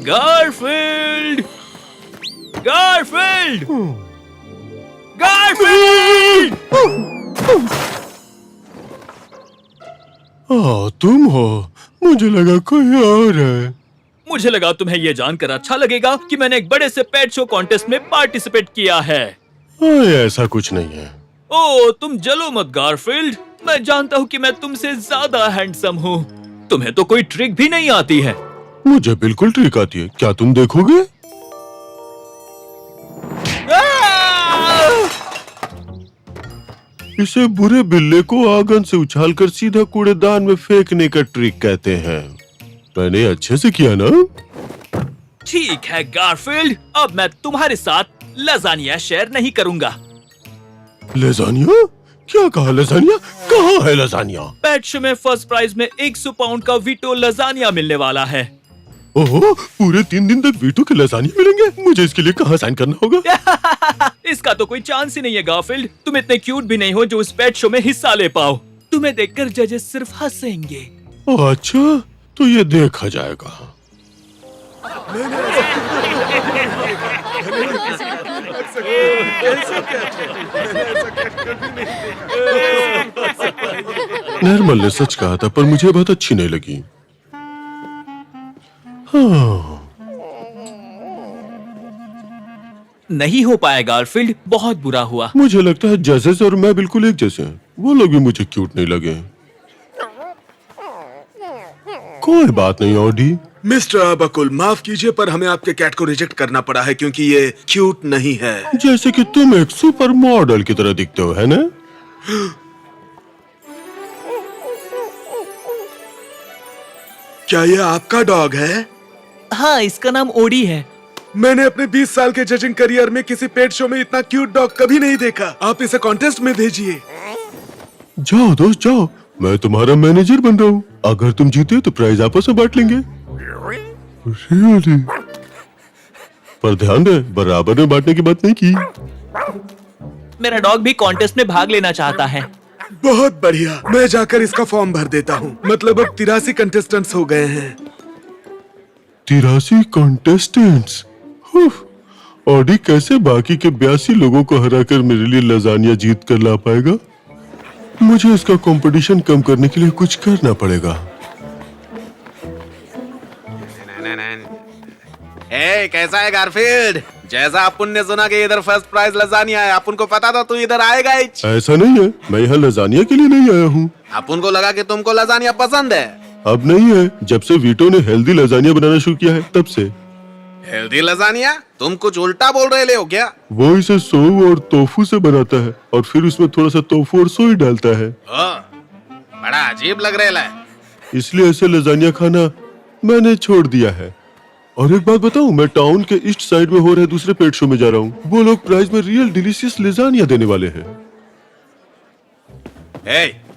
Garfield, Garfield, Garfield! तुम हो? मुझे लगा कोई और है। मुझे लगा तुम्हें ये जानकर अच्छा लगेगा कि मैंने एक बड़े से पेट शो कॉन्टेस्ट में पार्टिसिपेट किया है। ऐसा कुछ नहीं है। ओह, तुम जलो मत गारफील्ड। मैं जानता हूँ कि मैं तुमसे ज्यादा हैंडसम हूँ। तुम्हें तो कोई ट्रिक भी नहीं आती है। मुझे बिल्कुल ट्रिक आती है। क्या तुम देखोगे? इसे बुरे बिल्ले को आंगन से उछालकर सीधा कूड़ेदान में फेंकने का ट्रिक कहते हैं। मैंने अच्छे से किया ना? ठीक है गारफील्ड, अब मैं तुम्हारे साथ लजानिया शेयर नहीं करूंगा। लजानिया? क्या कहा? लजानिया कहाँ है? लजानिया पेट शो में फर्स्ट प्राइज में 100 पाउंड का वीटो लजानिया मिलने वाला है। ओहो, पूरे 3 दिन तक वीटो के लजानिया मिलेंगे? मुझे इसके लिए कहाँ साइन करना होगा? इसका तो कोई चांस ही नहीं है गारफील्ड। तुम इतने क्यूट भी नहीं हो जो इस पेट शो में हिस्सा ले पाओ। तुम्हें देखकर जजेस सिर्फ हंसेंगे। अच्छा, तो ये देखा जाएगा। निर्मल ने सच कहा था, पर मुझे बात अच्छी नहीं लगी। हाँ। नहीं हो पाया गारफील्ड, बहुत बुरा हुआ। मुझे लगता है जजेस और मैं बिल्कुल एक जैसे हैं। वो लोग भी मुझे क्यूट नहीं लगे। कोई बात नहीं ऑडी। मिस्टर बकुल, माफ कीजिए पर हमें आपके कैट को रिजेक्ट करना पड़ा है क्योंकि ये क्यूट नहीं है। जैसे कि तुम एक सुपर मॉडल की तरह दिखते हो, है ना? क्या ये आपका डॉग है? हाँ, इसका नाम ओडी है। मैंने अपने 20 साल के जजिंग करियर में किसी पेट शो में इतना क्यूट डॉग कभी नहीं देखा। आप इसे कॉन्टेस्ट में भेजिए। जाओ दोस्त जाओ, मैं तुम्हारा मैनेजर बन रहा हूँ। अगर तुम जीते तो प्राइज आपस में बांट लेंगे। Really? पर ध्यान दे, बराबर में बांटने की बात नहीं की। मेरा डॉग भी कॉन्टेस्ट में भाग लेना चाहता है। बहुत बढ़िया, मैं जाकर इसका फॉर्म भर देता हूँ। मतलब अब 83 कंटेस्टेंट्स हो गए हैं। 83 कंटेस्टेंट्स? ऑडी कैसे बाकी के 82 लोगों को हराकर मेरे लिए लजानिया जीत कर ला पाएगा? मुझे इसका कंपटीशन कम करने के लिए कुछ करना पड़ेगा। कैसा है गारफील्ड? जैसा अपन ने सुना कि इधर फर्स्ट प्राइज लजानिया है, अपन को पता था तू इधर आएगा ही। ऐसा नहीं है, मैं यहाँ लजानिया के लिए नहीं आया हूँ। अपन को लगा कि तुमको लजानिया पसंद है। अब नहीं है, जब से वीटो ने हेल्दी लजानिया बनाना शुरू किया है तब से। Healthy lasagne? तुम कुछ उल्टा बोल रहे हो क्या? वो इसे सोव और तोफू से बनाता है और फिर उसमें थोड़ा सा तोफू और सोई डालता है। बड़ा अजीब लग रहा है। इसलिए ऐसे लजानिया खाना मैंने छोड़ दिया है। और एक बात बताऊं, मैं टाउन के ईस्ट साइड में हो रहे दूसरे पेट शो में जा रहा हूँ। वो लोग प्राइज में रियल डिलीशियस लजानिया देने वाले हैं।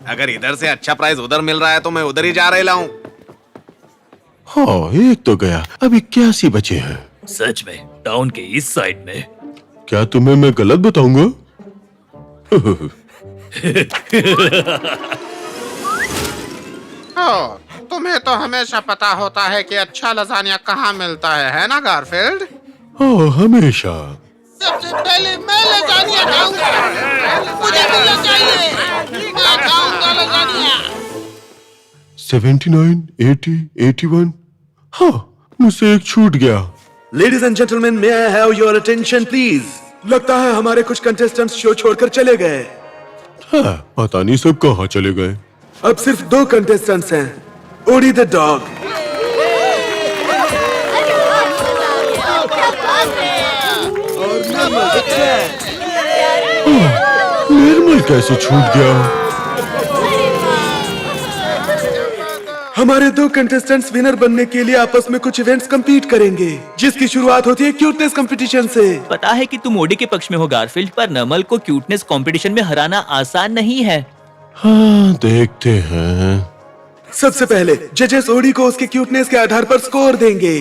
अगर इधर से अच्छा प्राइस उधर मिल रहा है तो मैं उधर ही जा रहा हूँ। हाँ, एक तो गया, अब 81 बचे हैं। सच में टाउन के इस साइड में? क्या तुम्हें मैं गलत बताऊंगा? तुम्हें तो हमेशा पता होता है कि अच्छा लजानिया कहाँ मिलता है ना गारफील्ड? हाँ, हमेशा। सबसे पहले मैं लजानिया खाऊंगा। मुझे मिलना चाहिए। मैं खाऊंगा लजानिया। 79, 80, 81। हाँ, मुझसे एक छूट गया। Ladies and gentleman, may I have your attention please. लगता है हमारे कुछ कंटेस्टेंट्स शो छोड़कर चले गए। हाँ, पता नहीं सब कहाँ चले गए। अब सिर्फ 2 कंटेस्टेंट्स हैं, ओडी द डॉग। और निर्मल द कैट। निर्मल कैसे छूट गया? हमारे 2 कंटेस्टेंट्स विनर बनने के लिए आपस में कुछ इवेंट्स कंपीट करेंगे, जिसकी शुरुआत होती है क्यूटनेस कंपटीशन से। पता है कि तुम ओडी के पक्ष में हो गारफील्ड, पर नमल को क्यूटनेस कंपटीशन में हराना आसान नहीं है। हाँ, देखते हैं। सबसे पहले जजेस ओडी को उसके क्यूटनेस के आधार पर स्कोर देंगे।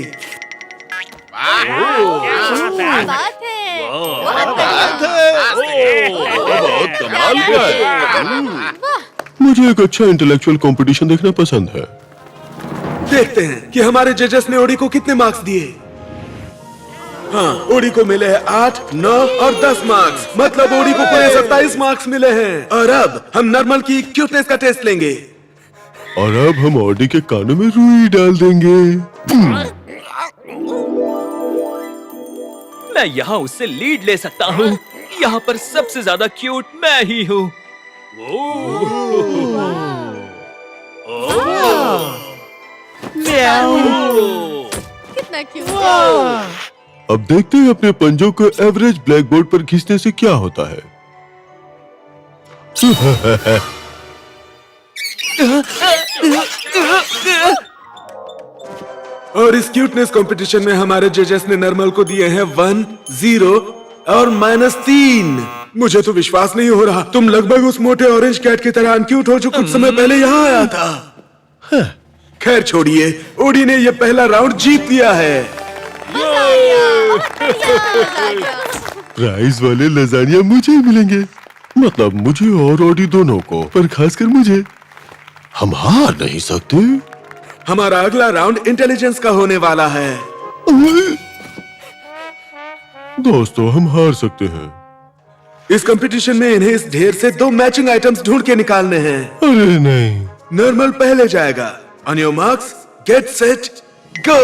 बहुत कमाल का है। मुझे एक अच्छा इंटेलेक्चुअल कंपटीशन देखना पसंद है। देखते हैं कि हमारे जजेस ने ओडी को कितने मार्क्स दिए। हाँ, ओडी को मिले हैं 8, 9 और 10 मार्क्स। मतलब ओडी को पूरे 27 मार्क्स मिले हैं। और अब हम नॉर्मल की क्यूटनेस का टेस्ट लेंगे। और अब हम ऑडी के कानों में रुई डाल देंगे। मैं यहाँ उससे लीड ले सकता हूँ। यहाँ पर सबसे ज्यादा क्यूट मैं ही हूँ। कितना क्यूट। अब देखते हैं अपने पंजों को एवरेज ब्लैक बोर्ड पर खींचने से क्या होता है। और इस क्यूटनेस कंपटीशन में हमारे जजेस ने नॉर्मल को दिए हैं 1, 0 और -3। मुझे तो विश्वास नहीं हो रहा, तुम लगभग उस मोटे ऑरेंज कैट की तरह अनक्यूट हो जो कुछ समय पहले यहाँ आया था। खैर छोड़िए, ओडी ने ये पहला राउंड जीत लिया है। प्राइज वाले लजानिया मुझे ही मिलेंगे। मतलब मुझे और ऑडी दोनों को, पर खासकर मुझे। हम हार नहीं सकते। हमारा अगला राउंड इंटेलिजेंस का होने वाला है। दोस्तों, हम हार सकते हैं। इस कंपटीशन में इन्हें इस ढेर से 2 मैचिंग आइटम्स ढूंढ के निकालने हैं। अरे नहीं। नॉर्मल पहले जाएगा। On your marks, get set, go.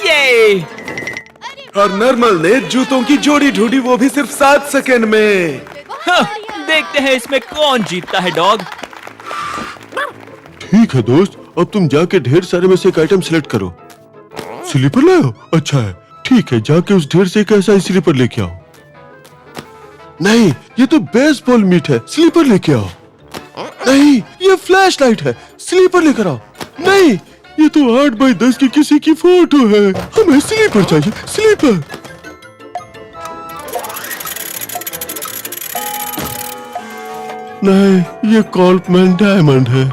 ये और नॉर्मल ने जूतों की जोड़ी ढूंढी, वो भी सिर्फ 7 सेकंड में। देखते हैं इसमें कौन जीतता है डॉग। ठीक है दोस्त, अब तुम जाके ढेर सारे में से एक आइटम सिलेक्ट करो। स्लीपर लाओ? अच्छा है, ठीक है, जाके उस ढेर से एक ऐसा ही स्लीपर लेके आओ। नहीं, ये तो बेसबॉल मीट है, स्लीपर लेके आओ। नहीं, ये फ्लैश लाइट है, स्लीपर लेकर आओ। नहीं, ये तो 8 बाई 10 की किसी की फोटो है, हमें स्लीपर चाहिए, स्लीपर। नहीं, ये कॉल्पमैन डायमंड है।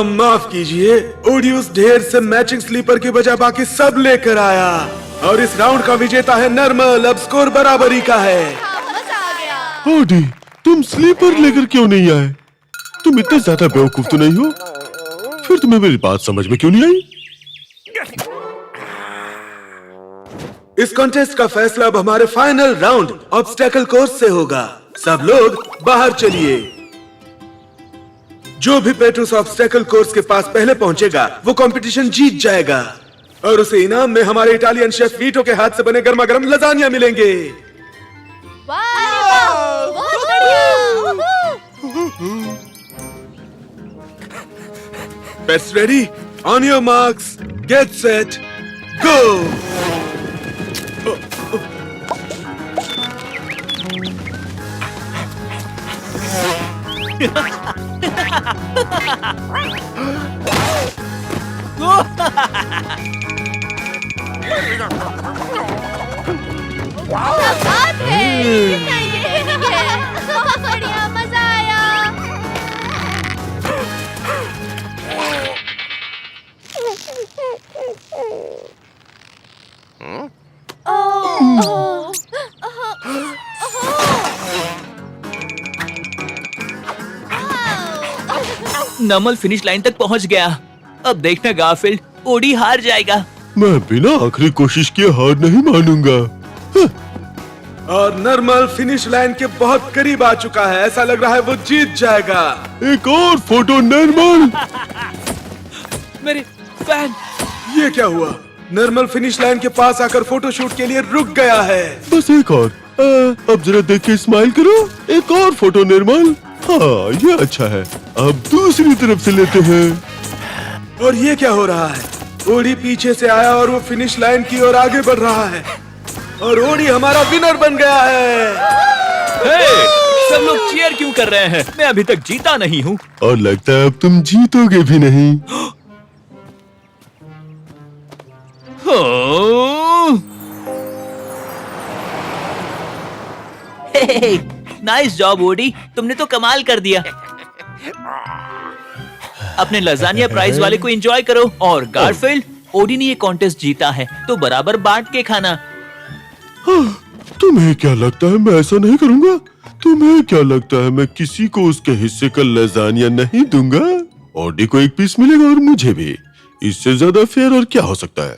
माफ कीजिए, ओडी उस ढेर से मैचिंग स्लीपर के बजाय बाकी सब लेकर आया। और इस राउंड का विजेता है नॉर्मल। अब स्कोर बराबरी का है। मजा आ गया। ओडी, तुम स्लीपर लेकर क्यों नहीं आए? तुम इतने ज्यादा बेवकूफ तो नहीं हो? फिर तुम्हें मेरी बात समझ में क्यों नहीं आई? इस कॉन्टेस्ट का फैसला अब हमारे फाइनल राउंड ऑब्स्टेकल कोर्स से होगा। सब लोग बाहर चलिए। जो भी पेट्रूस ऑब्स्टेकल कोर्स के पास पहले पहुंचेगा वो कंपटीशन जीत जाएगा। और उसे इनाम में हमारे इटालियन शेफ वीटो के हाथ से बने गर्मा गर्म लजानिया मिलेंगे। वाह, बहुत बढ़िया। Pets ready? On your marks, get set, go! बात है, कितना ये बहुत बढ़िया, मजा आया। नमल फिनिश लाइन तक पहुंच गया। अब देखना गारफील्ड, ओडी हार जाएगा। मैं बिना आखिरी कोशिश किए हार नहीं मानूंगा। और नॉर्मल फिनिश लाइन के बहुत करीब आ चुका है। ऐसा लग रहा है वो जीत जाएगा। एक और फोटो नॉर्मल। मेरे फैन। ये क्या हुआ? नॉर्मल फिनिश लाइन के पास आकर फोटो शूट के लिए रुक गया है। बस एक और। अब जरा देख के स्माइल करो। एक और फोटो नॉर्मल। हाँ, ये अच्छा है। अब दूसरी तरफ से लेते हैं। और ये क्या हो रहा है? ओडी पीछे से आया और वो फिनिश लाइन की ओर आगे बढ़ रहा है। और ओडी हमारा विनर बन गया है। सब लोग चीयर क्यों कर रहे हैं? मैं अभी तक जीता नहीं हूँ। और लगता है अब तुम जीतोगे भी नहीं। नाइस जॉब ओडी, तुमने तो कमाल कर दिया। अपने लजानिया प्राइज वाले को एंजॉय करो। और गारफील्ड, ओडी ने ये कॉन्टेस्ट जीता है तो बराबर बांट के खाना। तुम्हें क्या लगता है मैं ऐसा नहीं करूंगा? तुम्हें क्या लगता है मैं किसी को उसके हिस्से का लजानिया नहीं दूंगा? ऑडी को एक पीस मिलेगा और मुझे भी। इससे ज्यादा फेयर और क्या हो सकता है?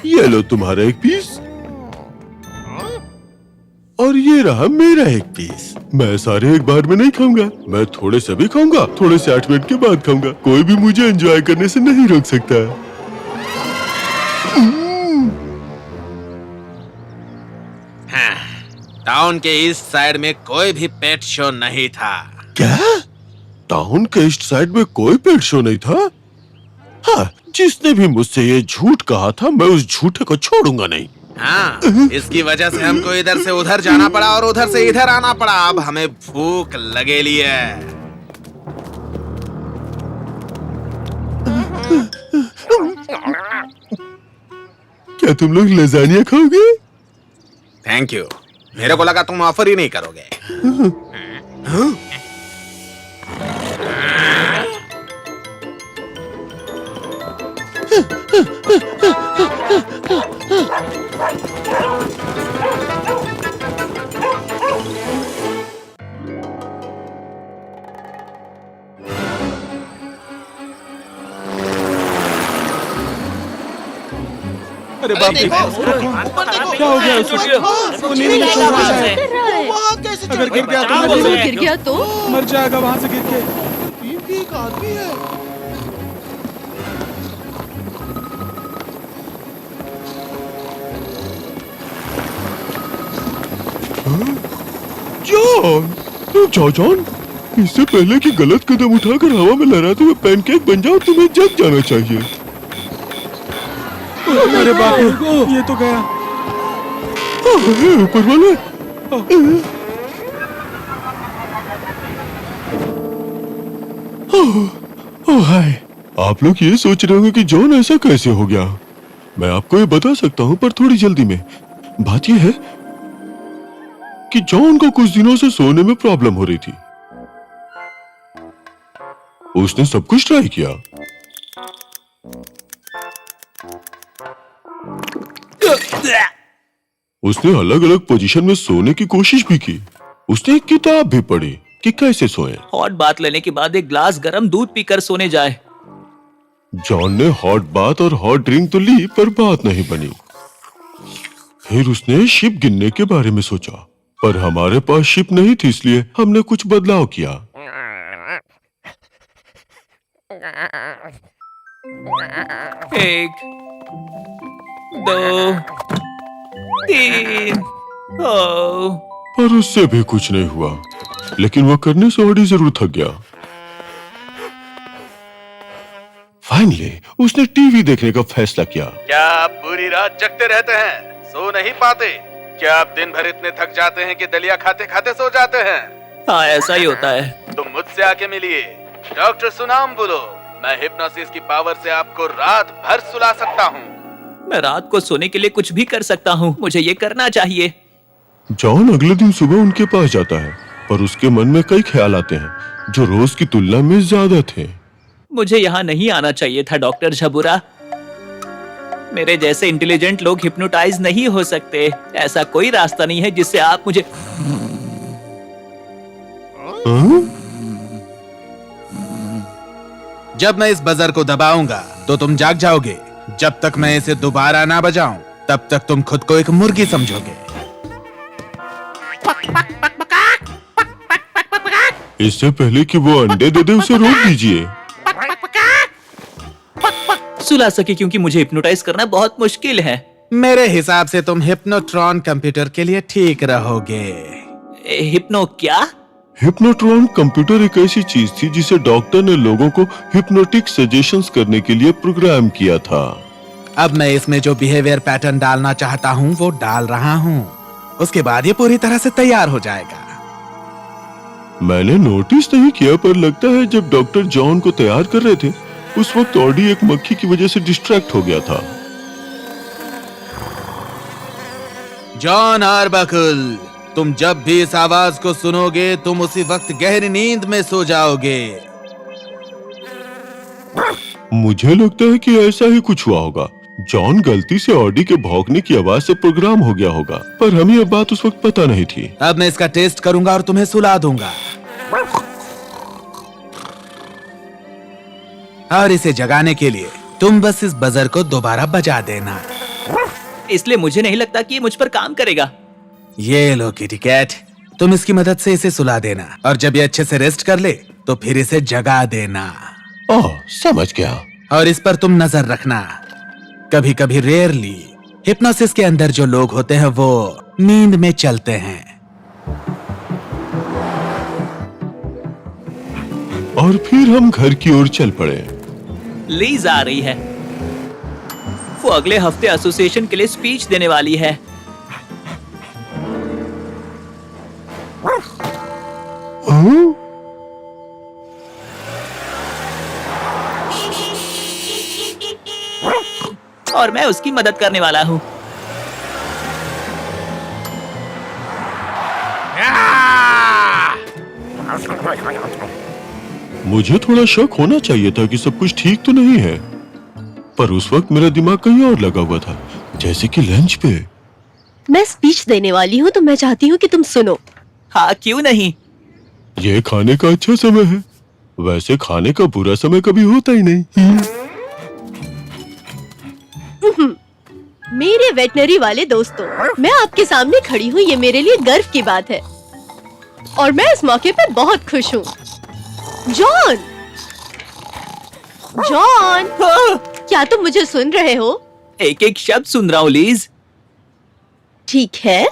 ये लो तुम्हारा एक पीस और ये रहा मेरा एक पीस। मैं सारे एक बार में नहीं खाऊंगा, मैं थोड़े से भी खाऊंगा, थोड़े से 8 मिनट के बाद खाऊंगा। कोई भी मुझे एंजॉय करने से नहीं रोक सकता। टाउन के ईस्ट साइड में कोई भी पेट शो नहीं था। क्या? टाउन के ईस्ट साइड में कोई पेट शो नहीं था? हाँ, जिसने भी मुझसे ये झूठ कहा था मैं उस झूठे को छोड़ूंगा नहीं। हाँ, इसकी वजह से हमको इधर से उधर जाना पड़ा और उधर से इधर आना पड़ा। अब हमें भूख लगेली है। क्या तुम लोग लजानिया खाओगे? Thank you. मेरे को लगा तुम ऑफर ही नहीं करोगे। अरे बाप रे, देखो, ऊपर देखो। क्या हो गया उसको? वो नींद में सो रहा है। वहाँ कैसे अगर गिर गया तो अगर मर गिर गया तो मर जाएगा वहां से गिर के। भी एक आदमी है। जॉन, तुम जाओ जॉन। इससे पहले कि गलत कदम उठाकर हवा में लहराते हुए पैनकेक बन जाओ, तुम्हें जग जाना चाहिए। अरे बाप रे, ये तो गया। ऊपर वाले। ओह हाय, आप लोग ये सोच रहे होंगे कि जॉन ऐसा कैसे हो गया। मैं आपको ये बता सकता हूँ पर थोड़ी जल्दी में। बात यह है कि जॉन को कुछ दिनों से सोने में प्रॉब्लम हो रही थी। उसने सब कुछ ट्राई किया। उसने अलग अलग पोजीशन में सोने की कोशिश भी की। उसने एक किताब भी पढ़ी कि कैसे सोए। हॉट बात लेने के बाद एक ग्लास गर्म दूध पीकर सोने जाए। जॉन ने हॉट बात और हॉट ड्रिंक तो ली पर बात नहीं बनी। फिर उसने शिप गिनने के बारे में सोचा, पर हमारे पास शिप नहीं थी, इसलिए हमने कुछ बदलाव किया। एक, दो, तीन। ओह, पर उससे भी कुछ नहीं हुआ, लेकिन वो करने से ऑडी जरूर थक गया। फाइनली उसने टीवी देखने का फैसला किया। क्या आप पूरी रात जगते रहते हैं, सो नहीं पाते? क्या आप दिन भर इतने थक जाते हैं कि दलिया खाते खाते सो जाते हैं? हाँ, ऐसा ही होता है। तुम मुझसे आके मिलिए, डॉक्टर सुनाम बोलो। मैं हिप्नोसिस की पावर से आपको रात भर सुला सकता हूँ। मैं रात को सोने के लिए कुछ भी कर सकता हूँ, मुझे ये करना चाहिए। जॉन अगले दिन सुबह उनके पास जाता है, पर उसके मन में कई ख्याल आते हैं जो रोज की तुलना में ज्यादा थे। मुझे यहाँ नहीं आना चाहिए था डॉक्टर झबुरा। मेरे जैसे इंटेलिजेंट लोग हिप्नोटाइज नहीं हो सकते। ऐसा कोई रास्ता नहीं है जिससे आप मुझे। जब मैं इस बजर को दबाऊंगा तो तुम जाग जाओगे। जब तक मैं इसे दोबारा ना बजाऊं तब तक तुम खुद को एक मुर्गी समझोगे। इससे पहले कि वो अंडे दे दे उसे रोक दीजिए। सुला सके, क्योंकि मुझे हिप्नोटाइज करना बहुत मुश्किल है। मेरे हिसाब से तुम हिप्नोट्रॉन कंप्यूटर के लिए ठीक रहोगे। हिप्नो क्या? हिप्नोट्रॉन कंप्यूटर एक ऐसी चीज थी जिसे डॉक्टर ने लोगों को हिप्नोटिक सजेशंस करने के लिए प्रोग्राम किया था। अब मैं इसमें जो बिहेवियर पैटर्न डालना चाहता हूँ वो डाल रहा हूँ। उसके बाद ये पूरी तरह से तैयार हो जाएगा। मैंने नोटिस नहीं किया, पर लगता है जब डॉक्टर जॉन को तैयार कर रहे थे उस वक्त ऑडी एक मक्खी की वजह से डिस्ट्रैक्ट हो गया था। जॉन आर्बकल, तुम जब भी इस आवाज को सुनोगे तुम उसी वक्त गहरी नींद में सो जाओगे। मुझे लगता है कि ऐसा ही कुछ हुआ होगा। जॉन गलती से ऑडी के भौंकने की आवाज से प्रोग्राम हो गया होगा, पर हमें यह बात उस वक्त पता नहीं थी। अब मैं इसका टेस्ट करूंगा और तुम्हें सुला दूंगा। और इसे जगाने के लिए तुम बस इस बजर को दोबारा बजा देना। इसलिए मुझे नहीं लगता कि ये मुझ पर काम करेगा। ये लो किटी कैट, तुम इसकी मदद से इसे सुला देना और जब ये अच्छे से रेस्ट कर ले तो फिर इसे जगा देना। ओह, समझ गया। और इस पर तुम नजर रखना। कभी कभी रेयरली हिप्नोसिस के अंदर जो लोग होते हैं वो नींद में चलते हैं। और फिर हम घर की ओर चल पड़े। लीज आ रही है। वो अगले हफ्ते एसोसिएशन के लिए स्पीच देने वाली है। हाँ? और मैं उसकी मदद करने वाला हूँ। मुझे थोड़ा शक होना चाहिए था कि सब कुछ ठीक तो नहीं है, पर उस वक्त मेरा दिमाग कहीं और लगा हुआ था, जैसे कि लंच पे। मैं स्पीच देने वाली हूँ तो मैं चाहती हूँ कि तुम सुनो। हाँ, क्यों नहीं। ये खाने का अच्छा समय है। वैसे खाने का बुरा समय कभी होता ही नहीं। मेरे वेटनरी वाले दोस्तों, मैं आपके सामने खड़ी हूँ, ये मेरे लिए गर्व की बात है और मैं इस मौके पे बहुत खुश हूँ। जॉन, जॉन, क्या तुम मुझे सुन रहे हो? एक एक शब्द सुन रहा हूँ लीज। ठीक है,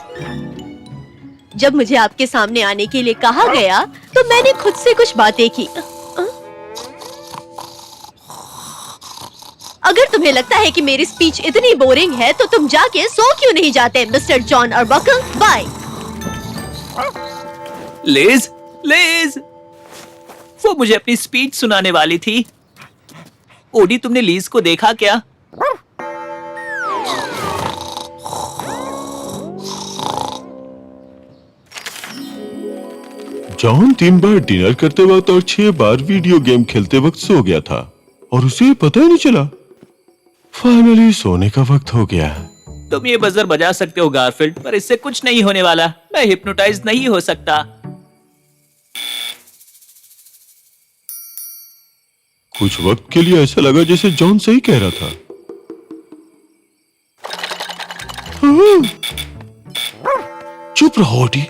जब मुझे आपके सामने आने के लिए कहा गया तो मैंने खुद से कुछ बातें की। अगर तुम्हें लगता है कि मेरी स्पीच इतनी बोरिंग है तो तुम जाके सो क्यों नहीं जाते Mister Jon Arbuckle? Bye. Liz, Liz, वो मुझे अपनी स्पीच सुनाने वाली थी। ओडी, तुमने लीज को देखा क्या? जॉन 3 बार डिनर करते वक्त और 6 बार वीडियो गेम खेलते वक्त सो गया था और उसे पता ही नहीं चला। फाइनली सोने का वक्त हो गया। तुम ये बजर बजा सकते हो गारफील्ड, पर इससे कुछ नहीं होने वाला। मैं हिप्नोटाइज नहीं हो सकता। कुछ वक्त के लिए ऐसा लगा जैसे जॉन सही कह रहा था। चुप रहो ओडी,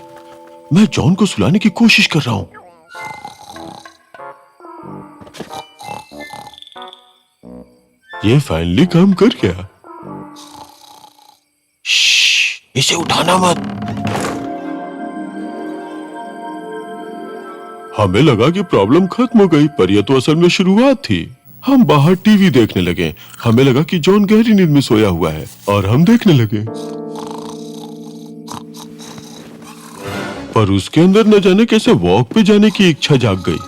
मैं जॉन को सुलाने की कोशिश कर रहा हूं। ये फाइनली काम कर गया। इसे उठाना मत। हमें लगा कि प्रॉब्लम खत्म हो गई, पर यह तो असल में शुरुआत थी। हम बाहर टीवी देखने लगे। हमें लगा कि जॉन गहरी नींद में सोया हुआ है और हम देखने लगे, पर उसके अंदर न जाने कैसे वॉक पे जाने की इच्छा जाग गई।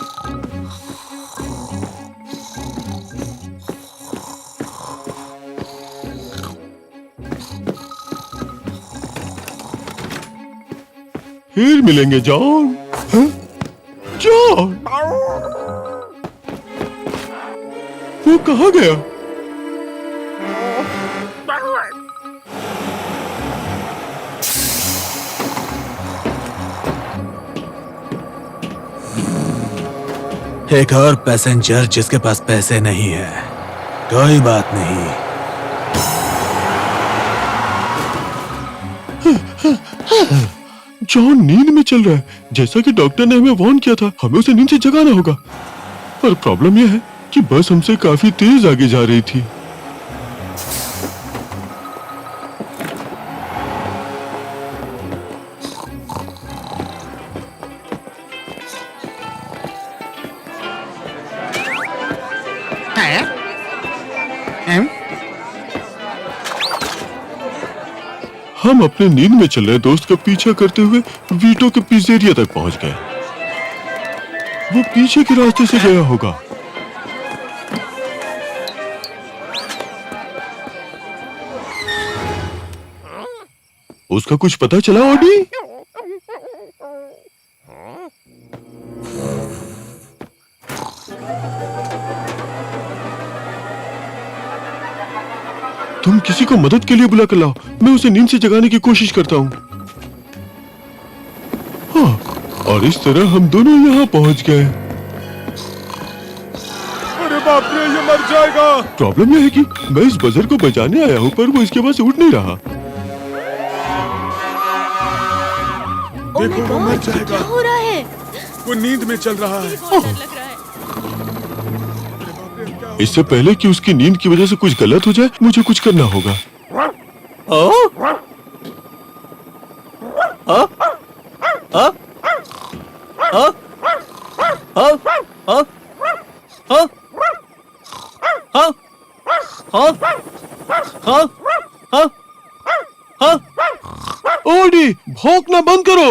फिर मिलेंगे जॉन। हाँ? जॉन, वो कहाँ गया? एक और पैसेंजर जिसके पास पैसे नहीं है। कोई बात नहीं। जॉन नींद में चल रहा है, जैसा कि डॉक्टर ने हमें वार्न किया था। हमें उसे नींद से जगाना होगा, पर प्रॉब्लम यह है कि बस हमसे काफी तेज आगे जा रही थी। हम अपने नींद में चल रहे दोस्त का पीछा करते हुए वीटो के पिज़्ज़ेरिया तक पहुंच गए। वो पीछे के रास्ते से गया होगा। उसका कुछ पता चला ऑडी? किसी को मदद के लिए बुला कर लाओ। मैं उसे नींद से जगाने की कोशिश करता हूँ। हाँ, और इस तरह हम दोनों यहाँ पहुँच गए। अरे बाप रे, ये मर जाएगा। प्रॉब्लम यह है कि मैं इस बजर को बचाने आया हूँ, पर वो इसके पास उठ नहीं रहा। Oh my देखो, वो मर God, ये जाएगा। क्या हो रहा है? वो नींद में चल रहा है। बहुत डर लग रहा है। इससे पहले कि उसकी नींद की वजह से कुछ गलत हो जाए, मुझे कुछ करना होगा। ओडी, भौंकना बंद करो।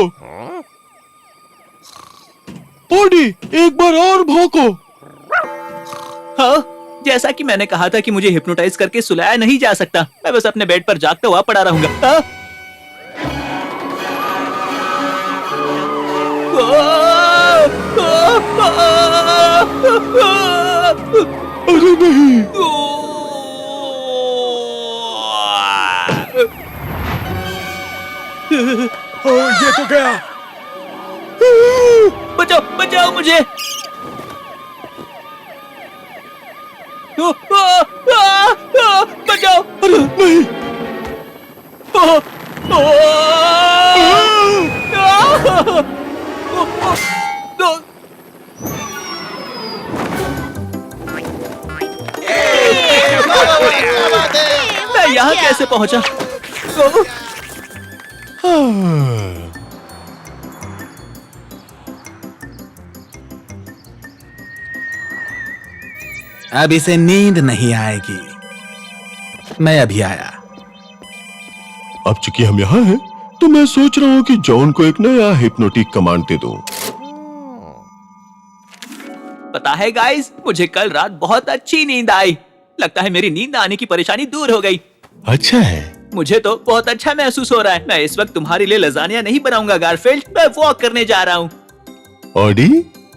ओडी, एक बार और भौंको। हाँ, जैसा कि मैंने कहा था कि मुझे हिप्नोटाइज करके सुलाया नहीं जा सकता। मैं बस अपने बेड पर जागता हुआ पड़ा रहूंगा। हाँ? अरे नहीं, ओ, ये तो गया। बचाओ बचाओ मुझे। बचाओ। अरे नहीं। मैं यहाँ कैसे पहुँचा? हाँ। अब इसे नींद नहीं आएगी। मैं अभी आया। अब चूंकि हम यहाँ हैं, तो मैं सोच रहा हूँ कि जॉन को एक नया हिप्नोटिक कमांड दे दूं। पता है गाइस, मुझे कल रात बहुत अच्छी नींद आई। लगता है मेरी नींद आने की परेशानी दूर हो गई। अच्छा है। मुझे तो बहुत अच्छा महसूस हो रहा है। मैं इस वक्त तुम्हारे लिए लजानिया नहीं बनाऊंगा गारफील्ड, मैं वॉक करने जा रहा हूँ। ऑडी,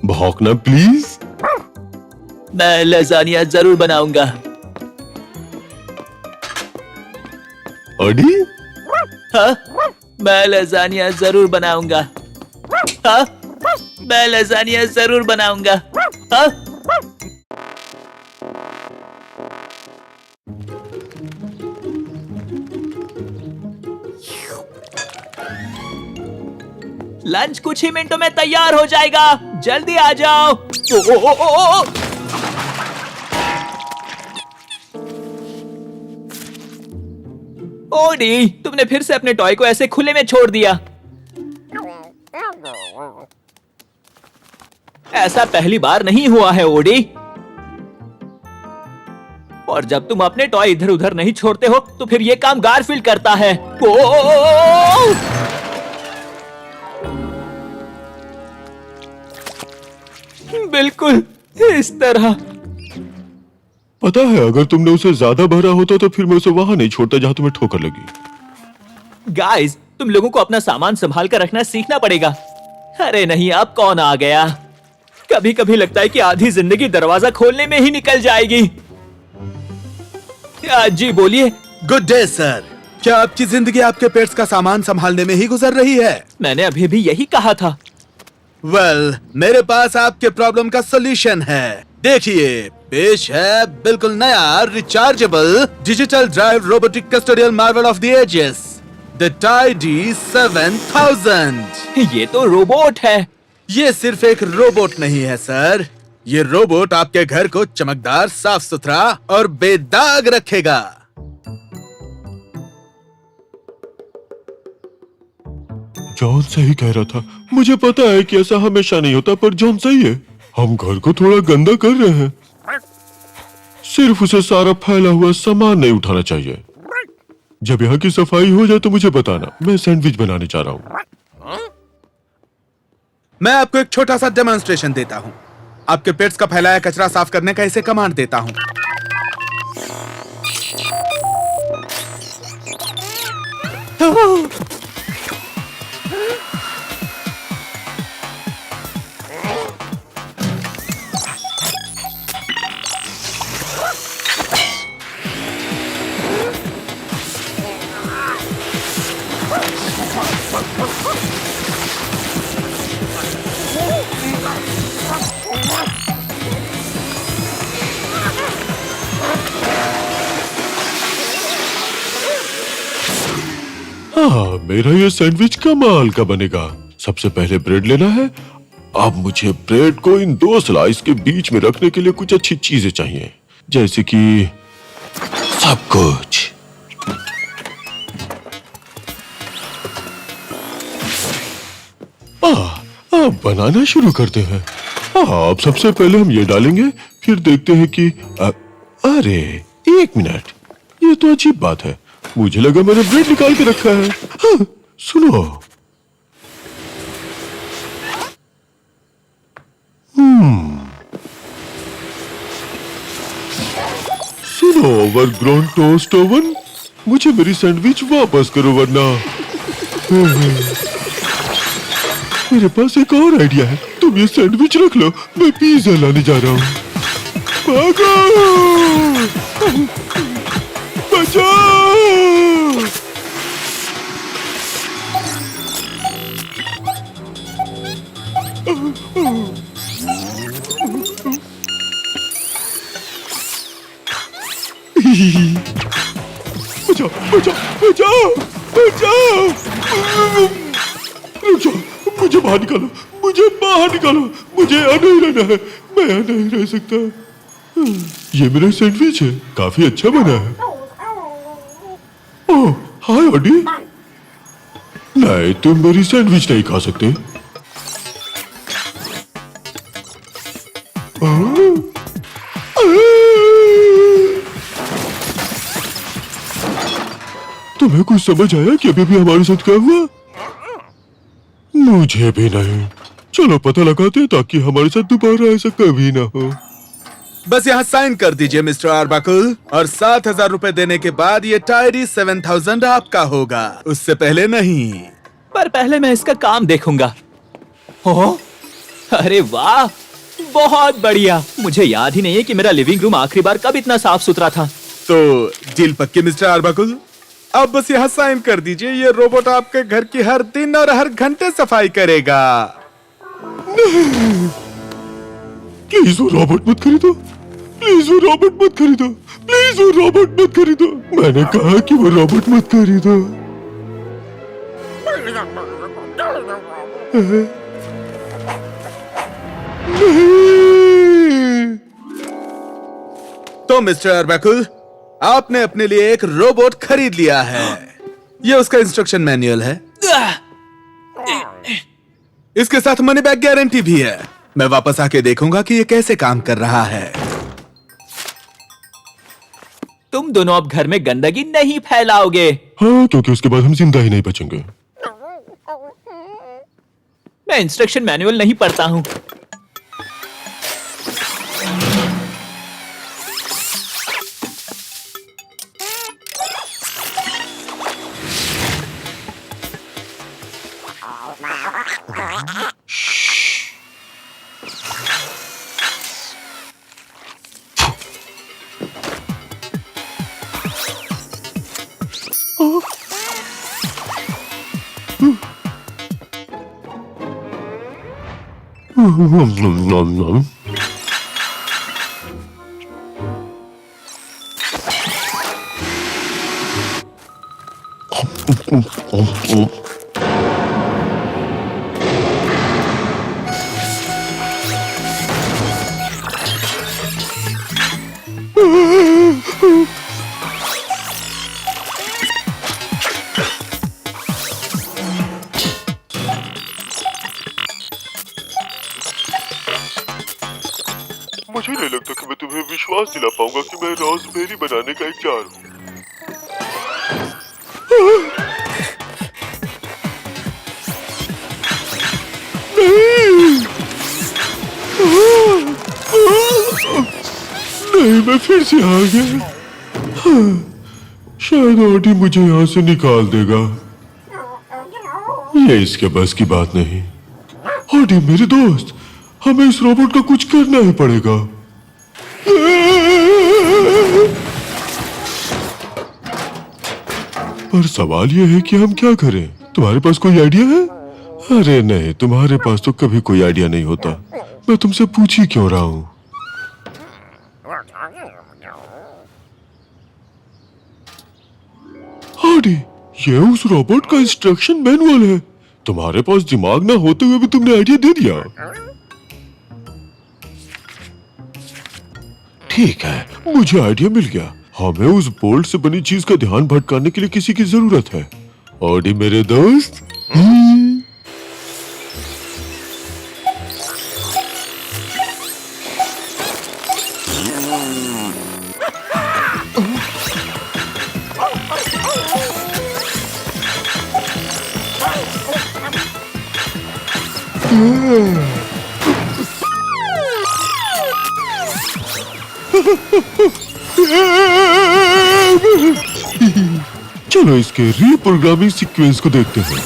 भौंकना प्लीज। मैं लजानिया जरूर बनाऊंगा। ऑडी, हाँ? मैं लजानिया जरूर बनाऊंगा। हाँ? मैं लजानिया जरूर बनाऊंगा। हाँ? लंच कुछ ही मिनटों में तैयार हो जाएगा, जल्दी आ जाओ। ओ। ओडी, तुमने फिर से अपने टॉय को ऐसे खुले में छोड़ दिया। ऐसा पहली बार नहीं हुआ है ओडी। और जब तुम अपने टॉय इधर उधर नहीं छोड़ते हो, तो फिर ये काम गारफील्ड करता है। ओ! बिल्कुल इस तरह। पता है, अगर तुमने उसे ज्यादा भरा होता तो फिर मैं उसे वहां नहीं छोड़ता जहां तुम्हें ठोकर लगी। गाइस, तुम लोगों को अपना सामान संभाल कर रखना सीखना पड़ेगा। अरे नहीं, अब कौन आ गया? कभी कभी लगता है कि आधी जिंदगी दरवाजा खोलने में ही निकल जाएगी। जी बोलिए। Good day sir. क्या आपकी जिंदगी आपके पेट्स का सामान संभालने में ही गुजर रही है? मैंने अभी भी यही कहा था। वेल, मेरे पास आपके प्रॉब्लम का सॉल्यूशन है। देखिए, पेश है बिल्कुल नया rechargeable digital drive robotic custodial marvel of the ages, the Tidy 7000। ये तो रोबोट है। ये सिर्फ एक रोबोट नहीं है सर, ये रोबोट आपके घर को चमकदार, साफ सुथरा और बेदाग रखेगा। जॉन सही कह रहा था। मुझे पता है कि ऐसा हमेशा नहीं होता, पर जॉन सही है। हम घर को थोड़ा गंदा कर रहे हैं। सिर्फ उसे सारा फैला हुआ सामान नहीं उठाना चाहिए। जब यहाँ की सफाई हो जाए तो मुझे बताना। मैं सैंडविच बनाने जा रहा हूँ। मैं आपको एक छोटा सा डेमोन्स्ट्रेशन देता हूँ। आपके पेट्स का फैलाया कचरा साफ करने का इसे कमांड देता हूँ। हाँ, मेरा ये सैंडविच कमाल का बनेगा। सबसे पहले ब्रेड लेना है। अब मुझे ब्रेड को इन दो स्लाइस के बीच में रखने के लिए कुछ अच्छी चीजें चाहिए, जैसे कि सब कुछ। अब बनाना शुरू करते हैं। अब सबसे पहले हम ये डालेंगे, फिर देखते हैं कि अरे 1 मिनट, ये तो अजीब बात है। मुझे लगा मैंने ब्रेड निकाल के रखा है। हाँ, सुनो, सुनो ओवरग्रोन टोस्ट ओवन, मुझे मेरी सैंडविच वापस करो वरना। मेरे पास एक और आइडिया है। तुम ये सैंडविच रख लो, मैं पिज्जा लाने जा रहा हूँ। भागो! बचाओ! बचाओ! बचाओ! बचाओ! बचाओ! रुक जाओ, मुझे बाहर निकालो, मुझे बाहर निकालो, मुझे यहाँ नहीं रहना है, मैं यहाँ नहीं रह सकता। ये मेरा सैंडविच है, काफी अच्छा बना है। ओह, हाय ऑडी। नहीं, तुम मेरी सैंडविच नहीं खा सकते। तुम्हें कुछ समझ आया कि अभी भी हमारे साथ क्या हुआ? मुझे भी नहीं। चलो पता लगाते हैं ताकि हमारे साथ दोबारा ऐसा कभी ना हो। बस यहाँ साइन कर दीजिए मिस्टर आर्बाकुल, और 7,000 रुपए देने के बाद ये टायरी 7,000 आपका होगा, उससे पहले नहीं। पर पहले मैं इसका काम देखूंगा। हो, अरे वाह, बहुत बढ़िया। मुझे याद ही नहीं है कि मेरा लिविंग रूम आखिरी बार कब इतना साफ सुथरा था। तो डील पक्की मिस्टर आर्बाकुल? अब बस यहाँ साइन कर दीजिए, ये रोबोट आपके घर की हर दिन और हर घंटे सफाई करेगा। प्लीज वो रोबोट मत खरीदो, प्लीज वो रोबोट मत खरीदो, प्लीज वो रोबोट मत खरीदो। मैंने कहा कि वो रोबोट मत खरीदो। तो मिस्टर आर्बाकुल, आपने अपने लिए एक रोबोट खरीद लिया है। ये उसका इंस्ट्रक्शन मैनुअल है। इसके साथ मनी बैक गारंटी भी है। मैं वापस आके देखूंगा कि ये कैसे काम कर रहा है। तुम दोनों अब घर में गंदगी नहीं फैलाओगे। हाँ, क्योंकि उसके बाद हम जिंदा ही नहीं बचेंगे। मैं इंस्ट्रक्शन मैनुअल नहीं पढ़ता हूँ। मुझे नहीं लगता कि मैं तुम्हें विश्वास दिला पाऊंगा कि मैं रोज़मेरी बनाने का एक जार हूँ। नहीं, मैं फिर से आ गया। शायद ऑडी मुझे यहाँ से निकाल देगा। ये इसके बस की बात नहीं। ऑडी मेरे दोस्त, हमें इस रोबोट का कुछ करना ही पड़ेगा। पर सवाल यह है कि हम क्या करें? तुम्हारे पास कोई आइडिया है? अरे नहीं, तुम्हारे पास तो कभी कोई आइडिया नहीं होता। मैं तुमसे पूछ ही क्यों रहा हूँ? हार्डी, ये उस रोबोट का इंस्ट्रक्शन मैनुअल है। तुम्हारे पास दिमाग ना होते हुए भी तुमने आइडिया दे दिया। ठीक है, मुझे आइडिया मिल गया। हमें उस बोल्ट से बनी चीज का ध्यान भटकाने के लिए किसी की जरूरत है। हार्डी मेरे दोस्त। चलो इसके रीप्रोग्रामिंग सीक्वेंस को देखते हैं।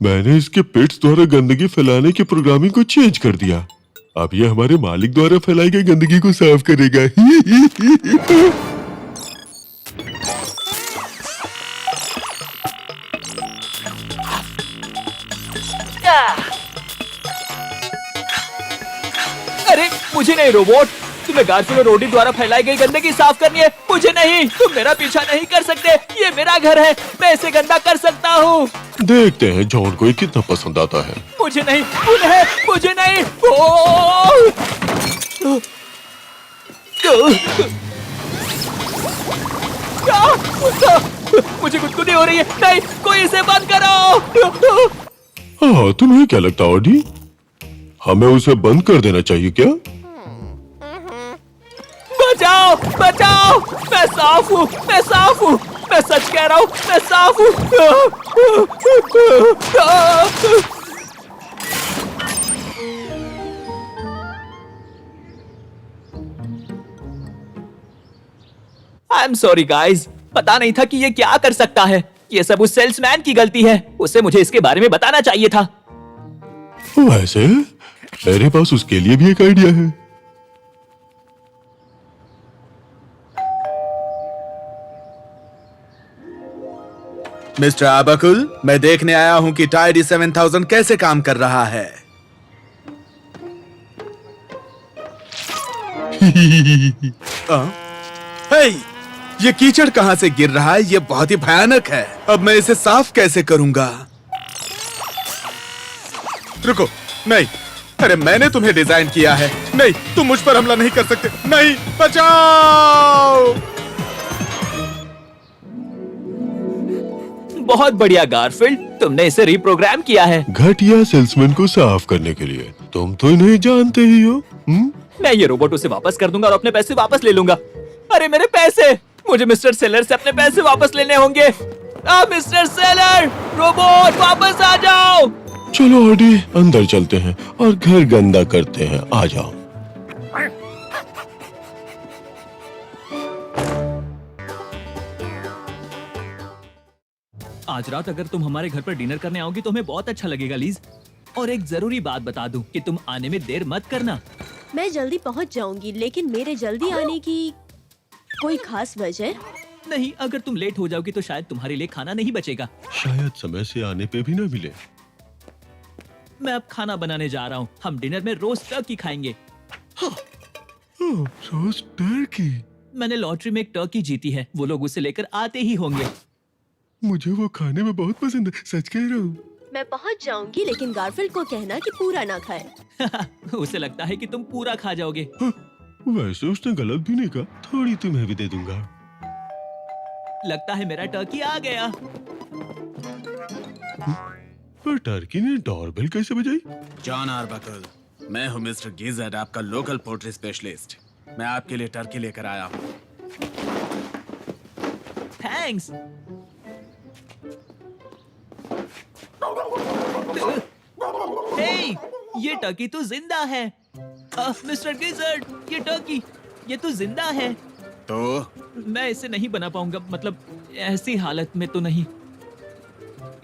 मैंने इसके पेट्स द्वारा गंदगी फैलाने की प्रोग्रामिंग को चेंज कर दिया। अब ये हमारे मालिक द्वारा फैलाई गई गंदगी को साफ करेगा। अरे मुझे नहीं रोबोट, तुम्हें गार्फील्ड और रोडी द्वारा फैलाई गई गंदगी साफ करनी है। मुझे नहीं, तुम मेरा पीछा नहीं कर सकते। ये मेरा घर है, मैं इसे गंदा कर सकता हूँ। देखते हैं जॉन को ये कितना पसंद आता है। मुझे नहीं, मुझे नहीं। मुझे गुदगुदी हो रही है। नहीं, कोई इसे बंद करो। हाँ, तुम्हें क्या लगता है ऑडी? हमें उसे बंद कर देना चाहिए क्या? बचाओ, बचाओ! मैं साफ हूँ, मैं साफ हूँ। मैं सच कह रहा हूँ, मैं साफ हूँ। आई एम सॉरी गाइज, पता नहीं था कि ये क्या कर सकता है। ये सब उस सेल्समैन की गलती है। उसे मुझे इसके बारे में बताना चाहिए था। वैसे मेरे पास उसके लिए भी एक आइडिया है। मिस्टर आबाकुल, मैं देखने आया हूं कि टाइडी 7000 कैसे काम कर रहा है। हे, ये कीचड़ कहां से गिर रहा है? ये बहुत ही भयानक है। अब मैं इसे साफ कैसे करूंगा? रुको, नहीं, अरे मैंने तुम्हें डिजाइन किया है। नहीं, तुम मुझ पर हमला नहीं कर सकते। नहीं, बचाओ! बहुत बढ़िया गारफील्ड, तुमने इसे रिप्रोग्राम किया है। घटिया सेल्समैन को साफ करने के लिए। तुम तो इन्हें जानते ही हो। मैं ये रोबोट उसे वापस कर दूंगा और अपने पैसे वापस ले लूंगा। अरे मेरे पैसे! मुझे मिस्टर सेलर से अपने पैसे वापस लेने होंगे। मिस्टर सेलर, रोबोट वापस आ जाओ। चलो ऑडी, अंदर चलते हैं और घर गंदा करते हैं। आ जाओ। आज रात अगर तुम हमारे घर पर डिनर करने आओगी तो हमें बहुत अच्छा लगेगा लीज। और एक जरूरी बात बता दूं कि तुम आने में देर मत करना। मैं जल्दी पहुंच जाऊंगी, लेकिन मेरे जल्दी आने की कोई खास वजह? नहीं, अगर तुम लेट हो जाओगी तो शायद तुम्हारे लिए खाना नहीं बचेगा। शायद समय से आने पे भी न मिले। मैं अब खाना बनाने जा रहा हूँ। हम डिनर में रोस्ट टर्की खाएंगे। Roast Turkey? मैंने लॉटरी में एक टर्की जीती है। वो लोग उसे लेकर आते ही होंगे। मुझे वो खाने में बहुत पसंद है, सच कह रहा हूँ। मैं पहुंच जाऊंगी, लेकिन गारफील्ड को कहना कि पूरा ना खाए। उसे लगता है कि तुम पूरा खा जाओगे। वैसे उसने गलत भी नहीं कहा। थोड़ी तुम्हें भी दे दूंगा। लगता है मेरा टर्की आ गया। पर टर्की ने डोरबेल कैसे बजाई? जॉन आर्बकल, मैं हूँ मिस्टर गिज़र्ड, आपका लोकल पोल्ट्री स्पेशलिस्ट। मैं आपके लिए टर्की लेकर आया हूँ। थैंक्स। हे, ये टर्की तो जिंदा है। मिस्टर गिज़र्ड, ये टर्की, ये तो जिंदा है। तो मैं इसे नहीं बना पाऊंगा, मतलब ऐसी हालत में तो नहीं।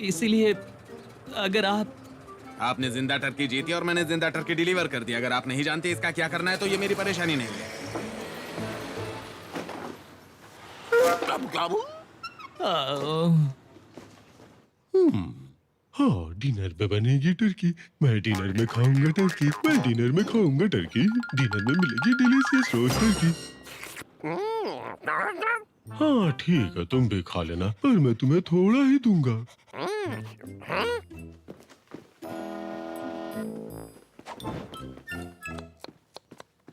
इसीलिए अगर आपने जिंदा टर्की जीती और मैंने जिंदा टर्की डिलीवर कर दी। अगर आप नहीं जानते इसका क्या करना है तो ये मेरी परेशानी नहीं है। हाँ, डिनर में बनेगी टर्की। मैं डिनर में खाऊंगा टर्की। मैं डिनर में खाऊंगा टर्की। डिनर में मिलेगी डिलीशियस रोस्ट टर्की। हाँ ठीक है, तुम भी खा लेना, पर मैं तुम्हें थोड़ा ही दूंगा।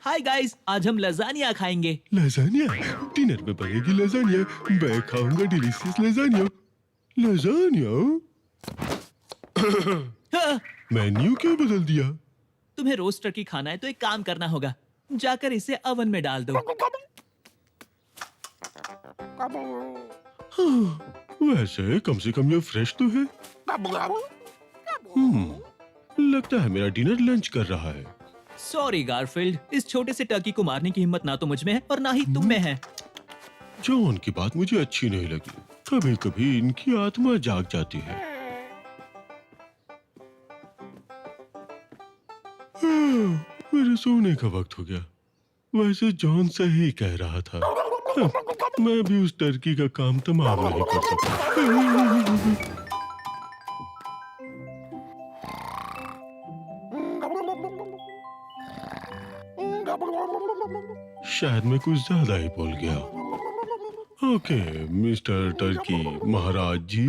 हाय गाइस, आज हम लजानिया खाएंगे। लजानिया? डिनर में बनेगी लजानिया। मैं खाऊंगा डिलीशियस लजानिया। लजानिया? मेन्यू क्यों बदल दिया? तुम्हें रोस्ट टर्की खाना है तो एक काम करना होगा, जाकर इसे ओवन में डाल दो। वैसे कम से कम ये फ्रेश तो है। लगता है मेरा डिनर लंच कर रहा है। सॉरी गारफील्ड, इस छोटे से टर्की को मारने की हिम्मत ना तो मुझ में है और ना ही तुम में है। जॉन की बात मुझे अच्छी नहीं लगी। कभी कभी इनकी आत्मा जाग जाती है। मेरे सोने का वक्त हो गया। वैसे जॉन सही कह रहा था। मैं भी उस टर्की का काम तमाम नहीं कर सकता। शायद मैं कुछ ज्यादा ही बोल गया। ओके मिस्टर टर्की महाराज जी,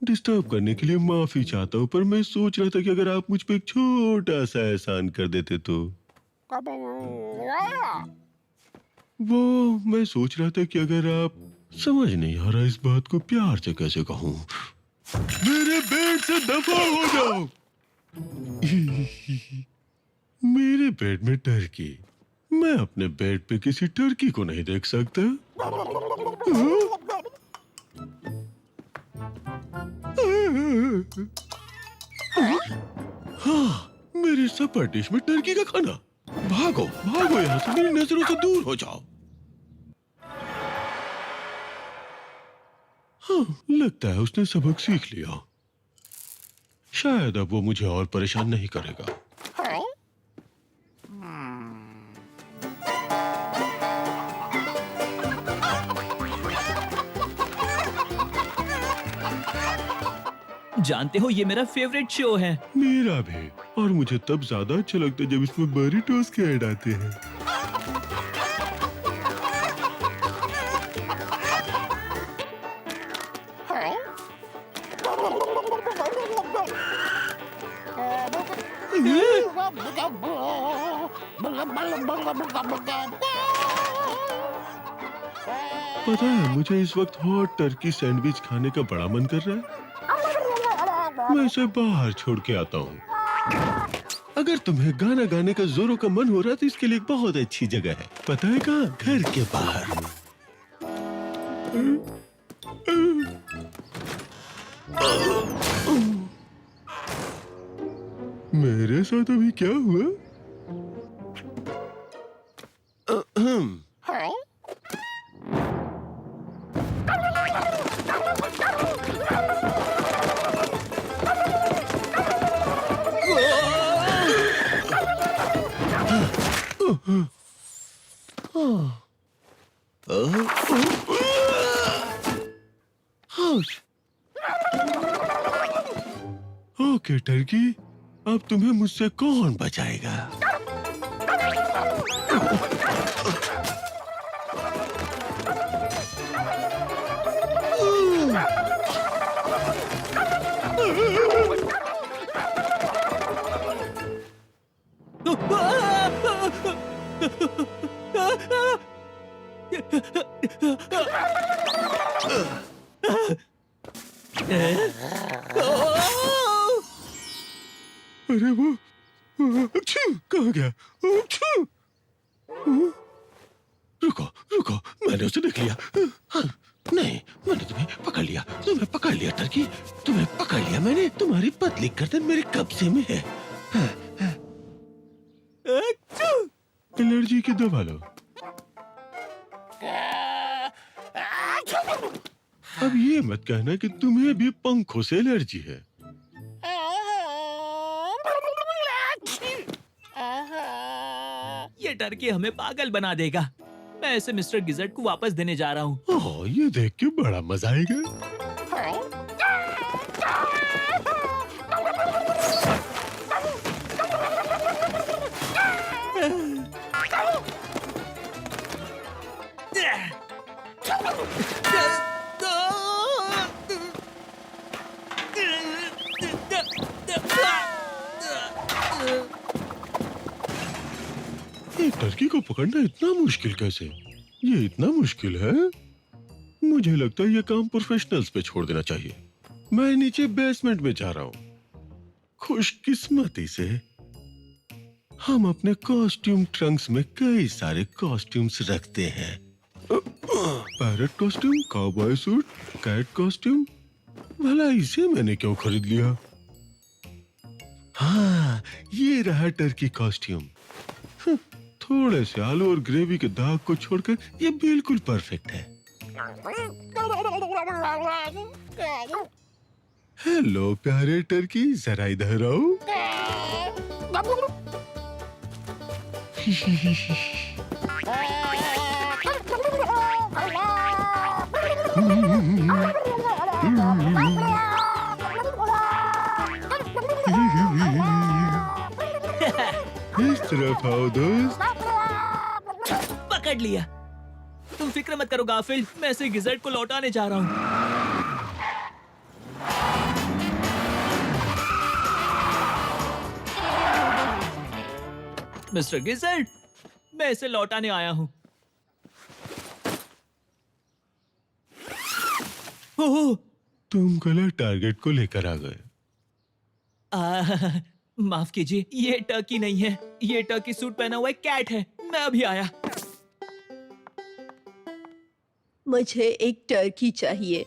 डिस्टर्ब करने के लिए माफी चाहता हूँ, पर मैं सोच रहा था कि अगर आप मुझ पे एक छोटा सा एहसान कर देते तो। वो मैं सोच रहा था कि अगर आप, समझ नहीं आ रहा इस बात को प्यार से कैसे कहूँ। मेरे बेड से दफा हो जाओ। मेरे बेड में टर्की। मैं अपने बेड पे किसी टर्की को नहीं देख सकता। हाँ, मेरे सपर डिश में टर्की का खाना। भागो भागो यहाँ से, मेरी नजरों से दूर हो जाओ। हाँ, लगता है उसने सबक सीख लिया। शायद अब वो मुझे और परेशान नहीं करेगा। जानते हो ये मेरा फेवरेट शो है। मेरा भी, और मुझे तब ज्यादा अच्छा लगता है जब इसमें बरीटोस के ऐड आते हैं। पता है, मुझे इस वक्त हॉट टर्की सैंडविच खाने का बड़ा मन कर रहा है। मैं इसे बाहर छोड़ के आता हूँ। अगर तुम्हें गाना गाने का जोरों का मन हो रहा है तो इसके लिए एक बहुत अच्छी जगह है। पता है कहाँ? घर के बाहर। मेरे साथ अभी क्या हुआ? ओके टर्की, अब तुम्हें मुझसे कौन बचाएगा? अरे वो कहाँ गया? रुको रुको, मैंने उसे देख लिया। नहीं, मैंने तुम्हें पकड़ लिया। तुम्हें पकड़ लिया टर्की, तुम्हें पकड़ लिया मैंने। तुम्हारी पतली गर्दन मेरे कब्जे में है। एलर्जी की दवा लो। अब ये मत कहना कि तुम्हें भी पंखों से एलर्जी है। ये टर्की हमें पागल बना देगा। मैं इसे मिस्टर गिजर्ट को वापस देने जा रहा हूँ। ओह, ये देख के बड़ा मजा आएगा। ये टर्की को पकड़ना इतना मुश्किल कैसे? ये इतना मुश्किल है? मुझे लगता है ये काम प्रोफेशनल्स पे छोड़ देना चाहिए। मैं नीचे बेसमेंट में जा रहा हूँ। खुशकिस्मती से हम अपने कॉस्ट्यूम ट्रंक्स में कई सारे कॉस्ट्यूम्स रखते हैं। Parrot costume, cowboy suit, cat costume. भला इसे मैंने क्यों खरीद लिया? हाँ, ये रहा टर्की कॉस्ट्यूम। थोड़े से आलू और ग्रेवी के दाग को छोड़कर ये बिल्कुल परफेक्ट है। हेलो प्यारे टर्की, जरा इधर आओ। इस तरफ आओ दोस्त। पकड़ लिया। तुम फिक्र मत करो गाफिल, मैं इसे गिजर्ट को लौटाने जा रहा हूँ। मिस्टर गिजर्ट, मैं इसे लौटाने आया हूँ। ओह, तुम गलत टारगेट को लेकर आ गए। माफ कीजिए, ये टर्की नहीं है। ये टर्की सूट पहना हुआ एक कैट है। मैं अभी आया। मुझे एक टर्की चाहिए।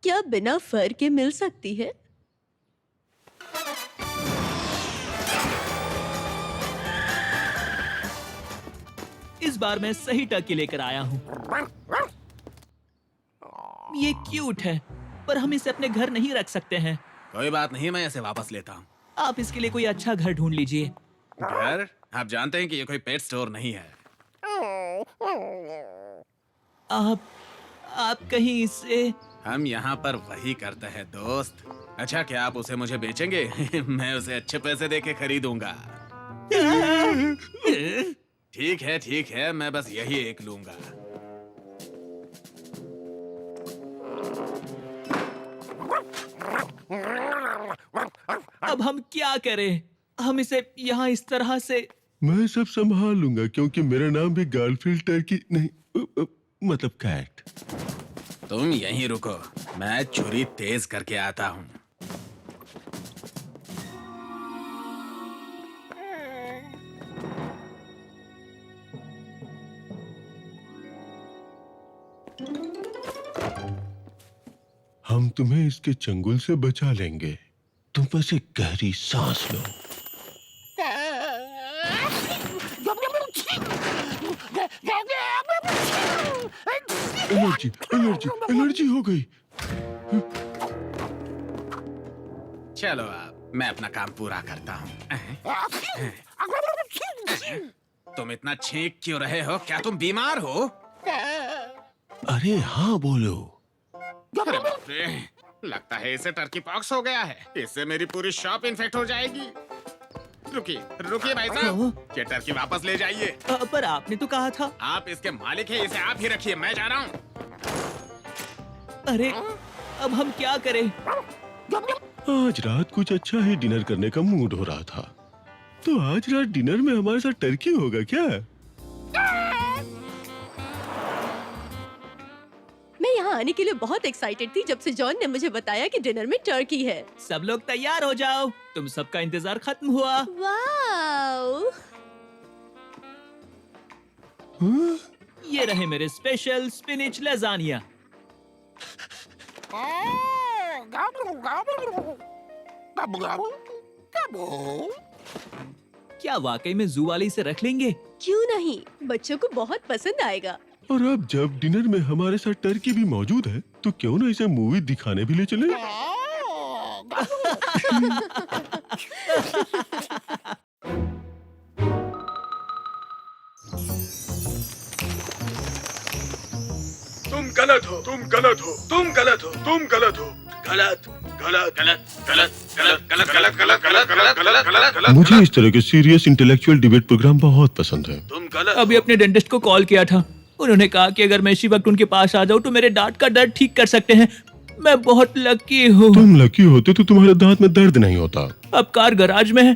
क्या बिना फर के मिल सकती है? इस बार मैं सही टर्की लेकर आया हूँ। ये क्यूट है, पर हम इसे अपने घर नहीं रख सकते हैं। कोई बात नहीं, मैं इसे वापस लेता हूँ। आप इसके लिए कोई अच्छा घर ढूंढ लीजिए। घर? आप जानते हैं कि ये कोई पेट स्टोर नहीं है। आप कहीं इसे... हम यहाँ पर वही करते हैं दोस्त। अच्छा, क्या आप उसे मुझे बेचेंगे? मैं उसे अच्छे पैसे देके खरीदूंगा। ठीक है, मैं बस यही एक लूंगा। अब हम क्या करें? हम इसे यहाँ इस तरह से... मैं सब संभाल लूंगा, क्योंकि मेरा नाम भी गार्फील्ड टर्की नहीं, मतलब कैट। तुम यहीं रुको, मैं छुरी तेज करके आता हूँ। हम तुम्हें इसके चंगुल से बचा लेंगे। तुम बस एक गहरी सांस लो। एलर्जी हो गई। चलो, अब मैं अपना काम पूरा करता हूँ। तुम इतना छींक क्यों रहे हो? क्या तुम बीमार हो? अरे हाँ, बोलो। अरे बाप रे, लगता है इसे टर्की पॉक्स हो गया है। इससे मेरी पूरी शॉप इन्फेक्ट हो जाएगी। रुकिए भाई साहब, ये टर्की वापस ले जाइए। पर आपने तो कहा था। आप इसके मालिक हैं, इसे आप ही रखिए, मैं जा रहा हूँ। अरे, अब हम क्या करें? आज रात कुछ अच्छा ही डिनर करने का मूड हो रहा था, तो आज रात डिनर में हमारे साथ टर्की होगा क्या? मैं यहाँ आने के लिए बहुत एक्साइटेड थी जब से जॉन ने मुझे बताया कि डिनर में टर्की है। सब लोग तैयार हो जाओ, तुम सबका इंतजार खत्म हुआ। वाओ! ये रहे मेरे स्पेशल स्पिनिच लजानिया। क्या वाकई में जू वाले इसे रख लेंगे? क्यों नहीं, बच्चों को बहुत पसंद आएगा। और अब जब डिनर में हमारे साथ टर्की भी मौजूद है तो क्यों ना इसे मूवी दिखाने भी ले चले। तुम गलत हो, तुम गलत हो, तुम गलत हो, तुम गलत हो, गलत गलत गलत गलत गलत गलत गलत गलत गलत गलत गलत गलत गलत। मुझे इस तरह के सीरियस इंटेलेक्चुअल डिबेट प्रोग्राम बहुत पसंद है। तुम गलत। अभी अपने डेंटिस्ट को कॉल किया था। उन्होंने कहा कि अगर मैं इसी वक्त उनके पास आ जाऊं तो मेरे दांत का दर्द ठीक कर सकते हैं। मैं बहुत लकी हूँ। तुम लकी होते तो तुम्हारे दांत में दर्द नहीं होता। अब कार गैराज में है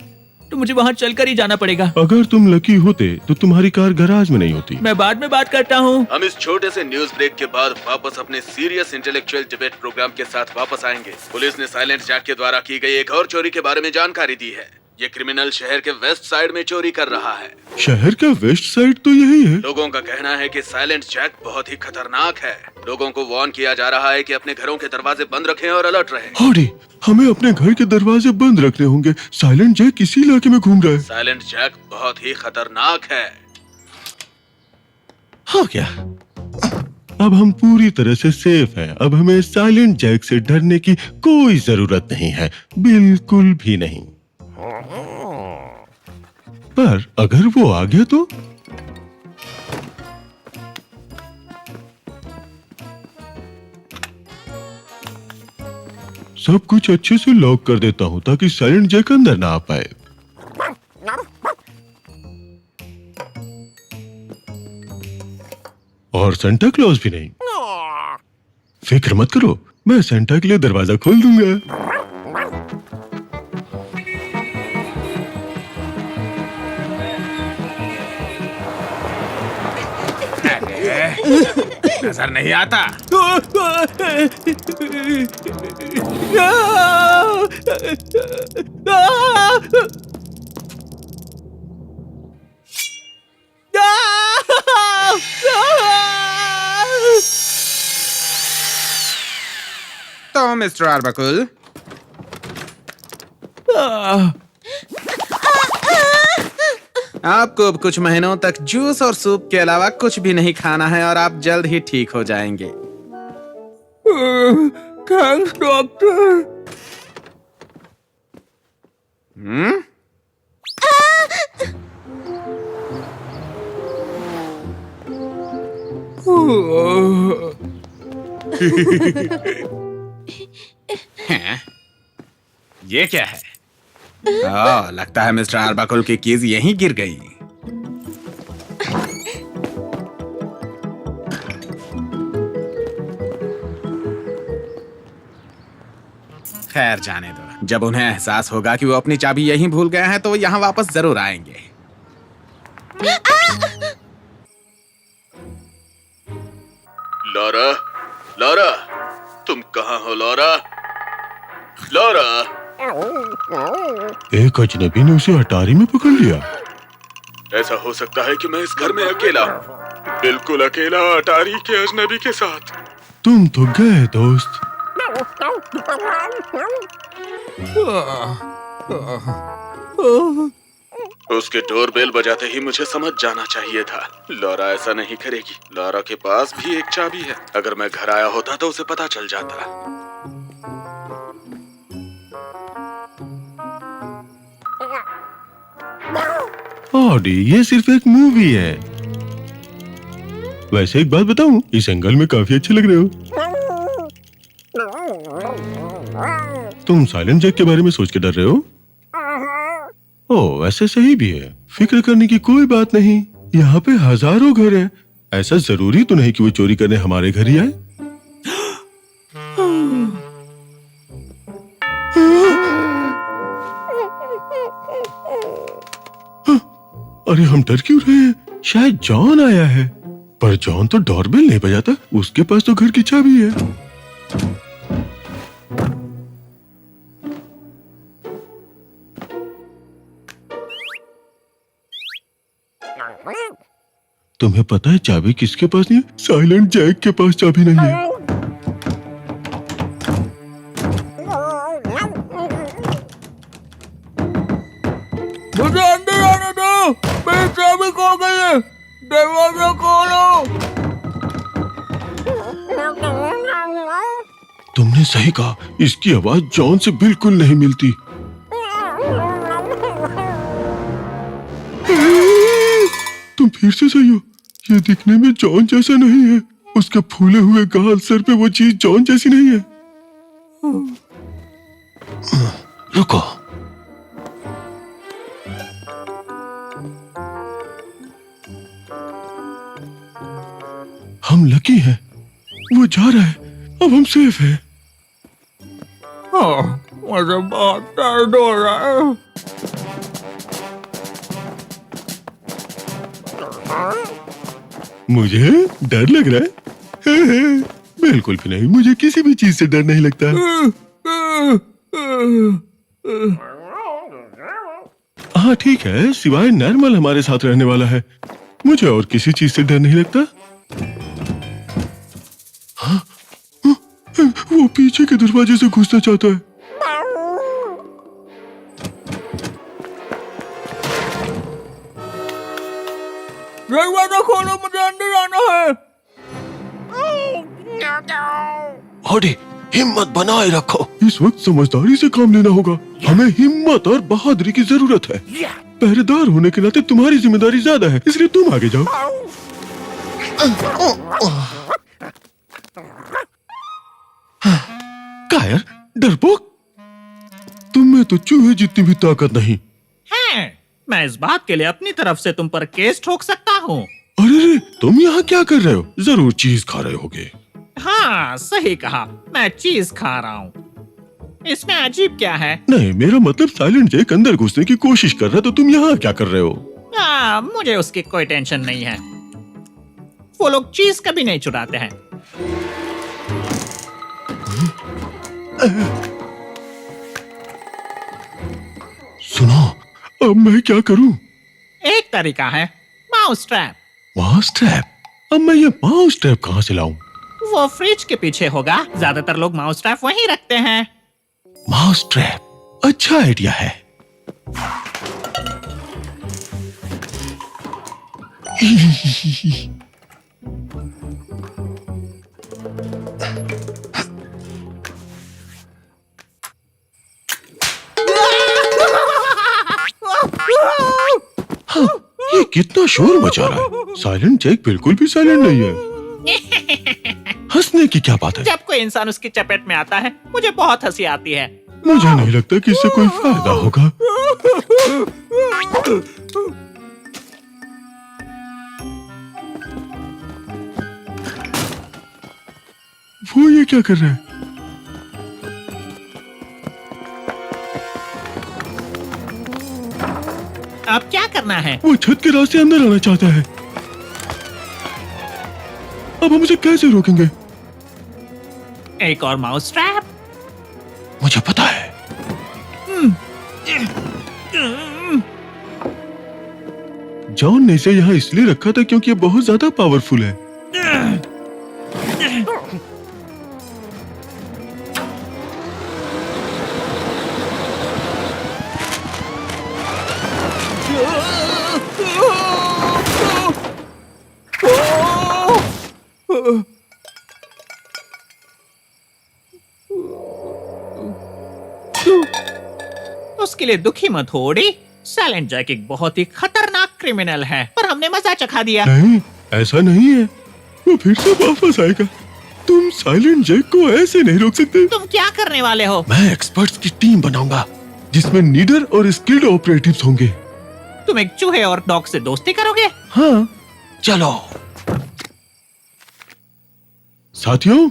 तो मुझे वहाँ चलकर ही जाना पड़ेगा। अगर तुम लकी होते तो तुम्हारी कार गैराज में नहीं होती। मैं बाद में बात करता हूँ। हम इस छोटे से न्यूज ब्रेक के बाद वापस अपने सीरियस इंटेलेक्चुअल डिबेट प्रोग्राम के साथ वापस आएंगे। पुलिस ने साइलेंट जैक के द्वारा की गई एक और चोरी के बारे में जानकारी दी है। ये क्रिमिनल शहर के वेस्ट साइड में चोरी कर रहा है। शहर का वेस्ट साइड तो यही है। लोगों का कहना है कि साइलेंट जैक बहुत ही खतरनाक है। लोगों को वार्न किया जा रहा है कि अपने घरों के दरवाजे बंद रखें और अलर्ट रहें। हॉडी, हमें अपने घर के दरवाजे बंद रखने होंगे। साइलेंट जैक इसी इलाके में घूम रहा है। साइलेंट जैक बहुत ही खतरनाक है। हाँ क्या? अब हम पूरी तरह से सेफ हैं। अब हमें साइलेंट जैक से डरने की कोई जरूरत नहीं है, बिल्कुल भी नहीं। पर अगर वो आ गया तो? सब कुछ अच्छे से लॉक कर देता हूँ ताकि साइलेंट जैक अंदर ना आ पाए। और सेंटा क्लॉज भी नहीं। फिक्र मत करो, मैं सेंटा के लिए दरवाजा खोल दूंगा। नजर नहीं आता। तो मिस्टर आर्बकुल, आपको अब कुछ महीनों तक जूस और सूप के अलावा कुछ भी नहीं खाना है और आप जल्द ही ठीक हो जाएंगे। Thanks doctor. ये क्या है? ओह, लगता है मिस्टर आर्बाकुल की कीज यहीं गिर गई। खैर जाने दो। जब उन्हें एहसास होगा कि वो अपनी चाबी यहीं भूल गए हैं तो वो यहाँ वापस जरूर आएंगे। लॉरा, लॉरा, तुम कहाँ हो लॉरा? लॉरा, एक अजनबी ने उसे अटारी में पकड़ लिया। ऐसा हो सकता है कि मैं इस घर में अकेला हूँ, बिल्कुल अकेला, अटारी के अजनबी के साथ। तुम तो गए दोस्त। उसके डोरबेल बजाते ही मुझे समझ जाना चाहिए था। लॉरा ऐसा नहीं करेगी। लॉरा के पास भी एक चाबी है। अगर मैं घर आया होता तो उसे पता चल जाता। ऑडी, ये सिर्फ एक मूवी है। वैसे एक बात बताऊं, इस एंगल में काफी अच्छे लग रहे हो। तुम साइलेंट जैक के बारे में सोच के डर रहे हो? ओह, वैसे सही भी है। फिक्र करने की कोई बात नहीं। यहाँ पे हजारों घर हैं। ऐसा जरूरी तो नहीं कि वो चोरी करने हमारे घर ही आए। अरे हम डर क्यों रहे हैं? शायद जॉन आया है। पर जॉन तो डोरबेल नहीं बजाता। उसके पास तो घर की चाबी है। तुम्हें पता है चाबी किसके पास नहीं है? साइलेंट जैक के पास चाबी नहीं है। मुझे अंदर आने दो। मेरी चाबी खो गई है। दरवाजा खोलो। सही कहा, इसकी आवाज जॉन से बिल्कुल नहीं मिलती। तुम फिर से सही हो, ये दिखने में जॉन जैसा नहीं है। उसके फूले हुए गाल, सर पे वो चीज जॉन जैसी नहीं है। रुको, हम लकी हैं, वो जा रहा है, अब हम सेफ हैं। मुझे बहुत दर्द हो रहा है। मुझे डर लग रहा है? बिल्कुल भी नहीं, मुझे किसी भी चीज से डर नहीं लगता। हाँ ठीक है, सिवाय नॉर्मल हमारे साथ रहने वाला है, मुझे और किसी चीज से डर नहीं लगता। हाँ? वो पीछे के दरवाजे से घुसना चाहता है। दरवाजा खोलो, मुझे अंदर आना है। हॉडी, हिम्मत बनाए रखो। इस वक्त समझदारी से काम लेना होगा। हमें हिम्मत और बहादुरी की जरूरत है। पहरेदार होने के नाते तुम्हारी जिम्मेदारी ज्यादा है, इसलिए तुम आगे जाओ। कायर, डरपोक, तुम में तो चूहे जितनी भी ताकत नहीं। है, मैं इस बात के लिए अपनी तरफ से तुम पर केस ठोक सकता हूँ। अरे रे, तुम यहाँ क्या कर रहे हो? जरूर चीज खा रहे होगे। हाँ सही कहा, मैं चीज खा रहा हूँ। इसमें अजीब क्या है? नहीं, मेरा मतलब साइलेंट जैक अंदर घुसने की कोशिश कर रहा है, तो तुम यहाँ क्या कर रहे हो? मुझे उसकी कोई टेंशन नहीं है। वो लोग चीज कभी नहीं चुराते हैं। सुनो, अब मैं क्या करूं? एक तरीका है, माउस ट्रैप। Mouse trap? अब मैं ये माउस ट्रैप कहाँ से लाऊं? वो फ्रिज के पीछे होगा, ज्यादातर लोग माउस ट्रैप वहीं रखते हैं। माउस ट्रैप अच्छा आइडिया है। हाँ, ये कितना शोर मचा रहा है। साइलेंट जैक बिल्कुल भी साइलेंट नहीं है। हंसने की क्या बात है? जब कोई इंसान उसकी चपेट में आता है, मुझे बहुत हंसी आती है। मुझे नहीं लगता कि इससे कोई फायदा होगा। वो ये क्या कर रहा है? अब क्या करना है? वो छत के रास्ते अंदर आना चाहता है। अब हम उसे कैसे रोकेंगे? एक और माउस ट्रैप। मुझे पता है। जॉन ने इसे यहाँ इसलिए रखा था क्योंकि ये बहुत ज्यादा पावरफुल है। उसके लिए दुखी मत हो ओडी। साइलेंट जैक एक बहुत ही खतरनाक क्रिमिनल है, पर हमने मजा चखा दिया। नहीं, ऐसा नहीं है। वो फिर से वापस आएगा। तुम साइलेंट जैक को ऐसे नहीं रोक सकते। तुम क्या करने वाले हो? मैं एक्सपर्ट्स की टीम बनाऊंगा जिसमें नीडर और स्किल्ड ऑपरेटिव्स होंगे। तुम एक चूहे और डॉग से दोस्ती करोगे? हाँ, चलो। साथियों,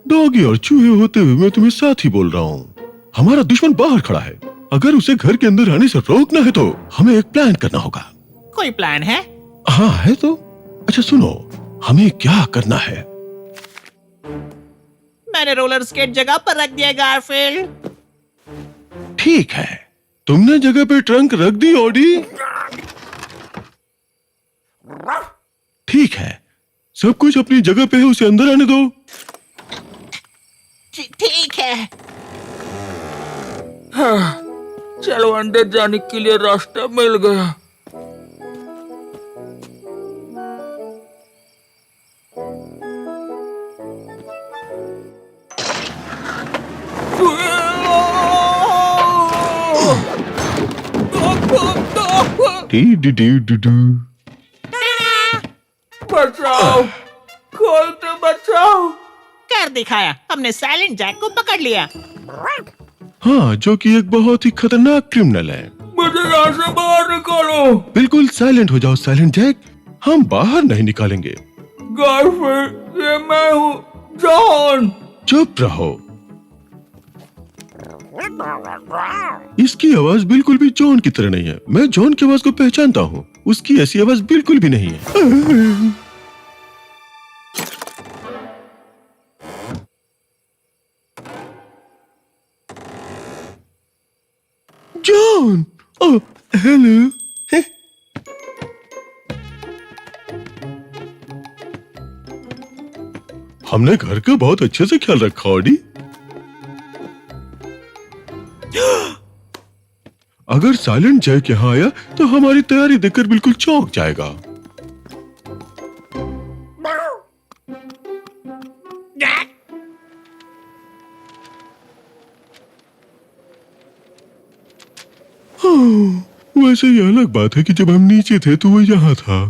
डॉगी और चूहे होते हुए मैं तुम्हें साथी बोल रहा हूँ। हमारा दुश्मन बाहर खड़ा है। अगर उसे घर के अंदर आने से रोकना है तो हमें एक प्लान करना होगा। कोई प्लान है? हाँ है तो। अच्छा सुनो, हमें क्या करना है? मैंने रोलर स्केट जगह पर रख दिया गारफील्ड। ठीक है, तुमने जगह पे ट्रंक रख दी ऑडी। ठीक है, सब कुछ अपनी जगह पे है, उसे अंदर आने दो। ठीक है। चलो, अंदर जाने के लिए रास्ता मिल गया। D D D D D. बचाओ, खोल तो बचाओ। कर दिखाया, हमने साइलेंट जैक को पकड़ लिया। हाँ, जो कि एक बहुत ही खतरनाक क्रिमिनल है। मुझे यहाँ से बाहर निकालो। बिल्कुल साइलेंट हो जाओ साइलेंट जैक, हम बाहर नहीं निकालेंगे। गारफील्ड, ये मैं हूँ, जॉन। चुप रहो। इसकी आवाज बिल्कुल भी जॉन की तरह नहीं है। मैं जॉन की आवाज को पहचानता हूँ, उसकी ऐसी आवाज बिल्कुल भी नहीं है। John, oh hello. हमने घर का बहुत अच्छे से ख्याल रखा ऑडी। अगर साइलेंट जैक यहाँ आया तो हमारी तैयारी देखकर बिल्कुल चौंक जाएगा। हाँ, वैसे ये अलग बात है कि जब हम नीचे थे तो वो यहाँ था।